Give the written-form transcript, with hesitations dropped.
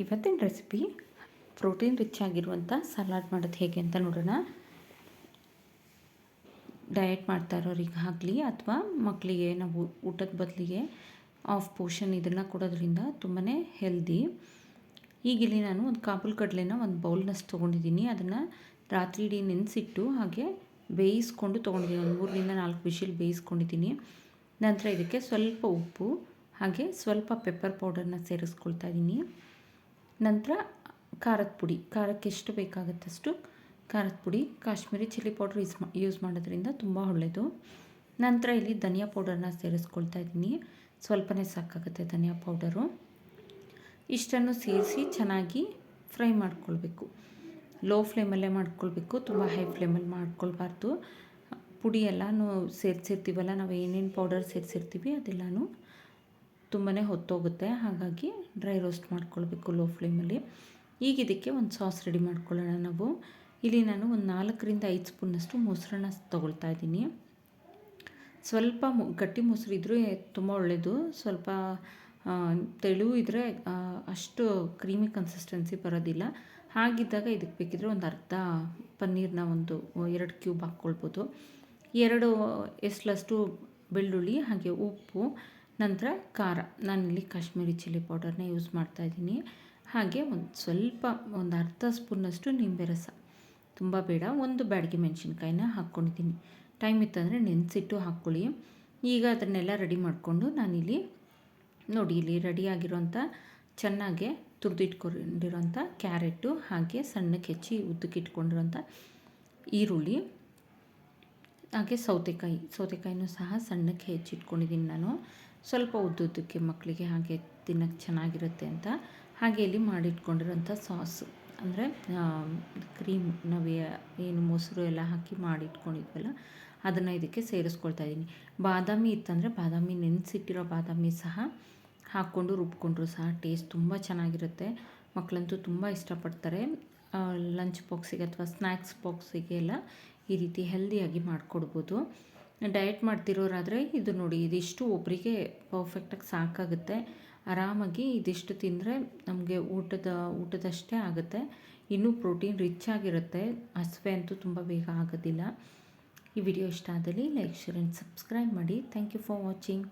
ಇವತ್ತಿನ recipe protein rich ಆಗಿರುವಂಥ salad ಮಾಡೋದು ಹೇಗೆ ಅಂತ ನೋಡೋಣ. ಡಯಟ್ ಮಾಡ್ತಾ ಇರೋರಿಗೆ ಆಗಲಿ ಅಥವಾ ಮಕ್ಕಳಿಗೆ ನಾವು ಊಟದ ಬದಲಿಗೆ ಆಫ್ ಪೋರ್ಷನ್ ಇದನ್ನು ಕೊಡೋದ್ರಿಂದ ತುಂಬಾ ಹೆಲ್ದಿ. ಈಗಿಲ್ಲಿ ನಾನು ಒಂದು ಕಾಬೂಲ್ ಕಡಲೆನ ಒಂದು ಬೌಲ್ನಷ್ಟು ತೊಗೊಂಡಿದ್ದೀನಿ. ಅದನ್ನು ರಾತ್ರಿ ಇಡೀ ನೆನೆಸಿಟ್ಟು ಹಾಗೆ ಬೇಯಿಸ್ಕೊಂಡು ತೊಗೊಂಡಿದ್ದೀನಿ. ಒಂದು 3ರಿಂದ 4 ವಿಷಿಲ್ ಬೇಯಿಸ್ಕೊಂಡಿದ್ದೀನಿ. ನಂತರ ಇದಕ್ಕೆ ಸ್ವಲ್ಪ ಉಪ್ಪು ಹಾಗೆ ಸ್ವಲ್ಪ ಪೆಪ್ಪರ್ ಪೌಡರ್ನ ಸೇರಿಸ್ಕೊಳ್ತಾ ಇದ್ದೀನಿ. ನಂತರ ಖಾರದ ಪುಡಿ, ಖಾರಕ್ಕೆ ಎಷ್ಟು ಬೇಕಾಗುತ್ತಷ್ಟು ಖಾರದ ಪುಡಿ, ಕಾಶ್ಮೀರಿ ಚಿಲ್ಲಿ ಪೌಡರ್ ಯೂಸ್ ಮಾಡೋದ್ರಿಂದ ತುಂಬ ಒಳ್ಳೆಯದು. ನಂತರ ಇಲ್ಲಿ ಧನಿಯಾ ಪೌಡರ್ನ ಸೇರಿಸ್ಕೊಳ್ತಾ ಇದ್ದೀನಿ. ಸ್ವಲ್ಪನೇ ಸಾಕಾಗುತ್ತೆ ಧನಿಯಾ ಪೌಡರು. ಇಷ್ಟನ್ನು ಸೇರಿಸಿ ಚೆನ್ನಾಗಿ ಫ್ರೈ ಮಾಡ್ಕೊಳ್ಬೇಕು. ಲೋ ಫ್ಲೇಮಲ್ಲೇ ಮಾಡ್ಕೊಳ್ಬೇಕು, ತುಂಬ ಹೈ ಫ್ಲೇಮಲ್ಲಿ ಮಾಡ್ಕೊಳ್ಬಾರ್ದು. ಪುಡಿ ಎಲ್ಲನೂ ಸೇರಿಸಿರ್ತೀವಲ್ಲ, ನಾವು ಏನೇನು ಪೌಡರ್ ಸೇರಿಸಿರ್ತೀವಿ ಅದೆಲ್ಲನೂ ತುಂಬಾ ಹೊತ್ತೋಗುತ್ತೆ. ಹಾಗಾಗಿ ಡ್ರೈ ರೋಸ್ಟ್ ಮಾಡ್ಕೊಳ್ಬೇಕು ಲೋ ಫ್ಲೇಮಲ್ಲಿ. ಈಗ ಇದಕ್ಕೆ ಒಂದು ಸಾಸ್ ರೆಡಿ ಮಾಡ್ಕೊಳ್ಳೋಣ ನಾವು. ಇಲ್ಲಿ ನಾನು ಒಂದು 4ರಿಂದ 5 ಸ್ಪೂನ್ನಷ್ಟು ಮೊಸರನ್ನ ತೊಗೊಳ್ತಾ ಇದ್ದೀನಿ. ಸ್ವಲ್ಪ ಗಟ್ಟಿ ಮೊಸರು ಇದ್ದರೆ ತುಂಬ ಒಳ್ಳೆಯದು. ಸ್ವಲ್ಪ ತೆಳು ಇದ್ದರೆ ಅಷ್ಟು ಕ್ರೀಮಿ ಕನ್ಸಿಸ್ಟೆನ್ಸಿ ಬರೋದಿಲ್ಲ. ಹಾಗಿದ್ದಾಗ ಇದಕ್ಕೆ ಬೇಕಿದ್ರೆ ಒಂದು ಅರ್ಧ ಪನ್ನೀರ್ನ 2 ಕ್ಯೂಬ್ ಹಾಕ್ಕೊಳ್ಬೋದು. 2 ಎಸ್ಲಷ್ಟು ಬೆಳ್ಳುಳ್ಳಿ ಹಾಗೆ ಉಪ್ಪು, ನಂತರ ಖಾರ. ನಾನಿಲ್ಲಿ ಕಾಶ್ಮೀರಿ ಚಿಲ್ಲಿ ಪೌಡರ್ನ ಯೂಸ್ ಮಾಡ್ತಾಯಿದ್ದೀನಿ. ಹಾಗೆ ಒಂದು ಅರ್ಧ ಸ್ಪೂನ್ನಷ್ಟು ನಿಂಬೆ ರಸ, ತುಂಬ ಬೇಡ. 1 ಬ್ಯಾಡಗಿ ಮೆಣಸಿನ್ಕಾಯಿನ ಹಾಕ್ಕೊಂಡಿದ್ದೀನಿ. ಟೈಮ್ ಇತ್ತಂದರೆ ನೆನೆಸಿಟ್ಟು ಹಾಕ್ಕೊಳ್ಳಿ. ಈಗ ಅದನ್ನೆಲ್ಲ ರೆಡಿ ಮಾಡಿಕೊಂಡು ನಾನಿಲ್ಲಿ ನೋಡಿ, ಇಲ್ಲಿ ರೆಡಿಯಾಗಿರೋಂಥ ಚೆನ್ನಾಗೆ ತುರಿದಿಟ್ಕೊಂಡಿರೋಂಥ ಕ್ಯಾರೆಟು, ಹಾಗೆ ಸಣ್ಣಕ್ಕೆ ಹೆಚ್ಚಿ ಉದ್ದಕ್ಕೆ ಇಟ್ಕೊಂಡಿರೋಂಥ ಈರುಳ್ಳಿ, ಹಾಗೆ ಸೌತೆಕಾಯಿನೂ ಸಹ ಸಣ್ಣಕ್ಕೆ ಹೆಚ್ಚಿಟ್ಕೊಂಡಿದ್ದೀನಿ ನಾನು. ಸ್ವಲ್ಪ ಉದ್ದುದ್ದಕ್ಕೆ ಮಕ್ಕಳಿಗೆ ಹಾಗೆ ತಿನ್ನೋಕ್ಕೆ ಚೆನ್ನಾಗಿರುತ್ತೆ ಅಂತ. ಹಾಗೆ ಇಲ್ಲಿ ಮಾಡಿಟ್ಕೊಂಡಿರೋಂಥ ಸಾಸು, ಅಂದರೆ ಕ್ರೀಮ್, ನಾವು ಏನು ಮೊಸರು ಎಲ್ಲ ಹಾಕಿ ಮಾಡಿಟ್ಕೊಂಡಿದ್ವಲ್ಲ ಅದನ್ನು ಇದಕ್ಕೆ ಸೇರಿಸ್ಕೊಳ್ತಾ ಇದ್ದೀನಿ. ಬಾದಾಮಿ ಇತ್ತಂದರೆ ಬಾದಾಮಿ, ನೆನೆಸಿಟ್ಟಿರೋ ಬಾದಾಮಿ ಸಹ ಹಾಕ್ಕೊಂಡು ರುಬ್ಕೊಂಡ್ರು ಸಹ ಟೇಸ್ಟ್ ತುಂಬ ಚೆನ್ನಾಗಿರುತ್ತೆ. ಮಕ್ಕಳಂತೂ ತುಂಬ ಇಷ್ಟಪಡ್ತಾರೆ. ಲಂಚ್ ಬಾಕ್ಸಿಗೆ ಅಥವಾ ಸ್ನ್ಯಾಕ್ಸ್ ಬಾಕ್ಸಿಗೆ ಎಲ್ಲ ಈ ರೀತಿ ಹೆಲ್ದಿಯಾಗಿ ಮಾಡಿಕೊಡ್ಬೋದು. ಡಯಟ್ ಮಾಡ್ತಿರೋರಾದರೆ ಇದು ನೋಡಿ, ಇದಿಷ್ಟು ಒಬ್ಬರಿಗೆ ಪರ್ಫೆಕ್ಟಾಗಿ ಸಾಕಾಗುತ್ತೆ. ಆರಾಮಾಗಿ ಇದಿಷ್ಟು ತಿಂದರೆ ನಮಗೆ ಊಟದಷ್ಟೇ ಆಗುತ್ತೆ. ಇನ್ನೂ ಪ್ರೋಟೀನ್ ರಿಚ್ ಆಗಿರುತ್ತೆ. ಹಸಿವೆ ಅಂತೂ ತುಂಬ ಬೇಗ ಆಗೋದಿಲ್ಲ. ಈ ವಿಡಿಯೋ ಇಷ್ಟ ಆದಲ್ಲಿ ಲೈಕ್, ಶೇರ್ ಆ್ಯಂಡ್ ಸಬ್ಸ್ಕ್ರೈಬ್ ಮಾಡಿ. Thank you for watching.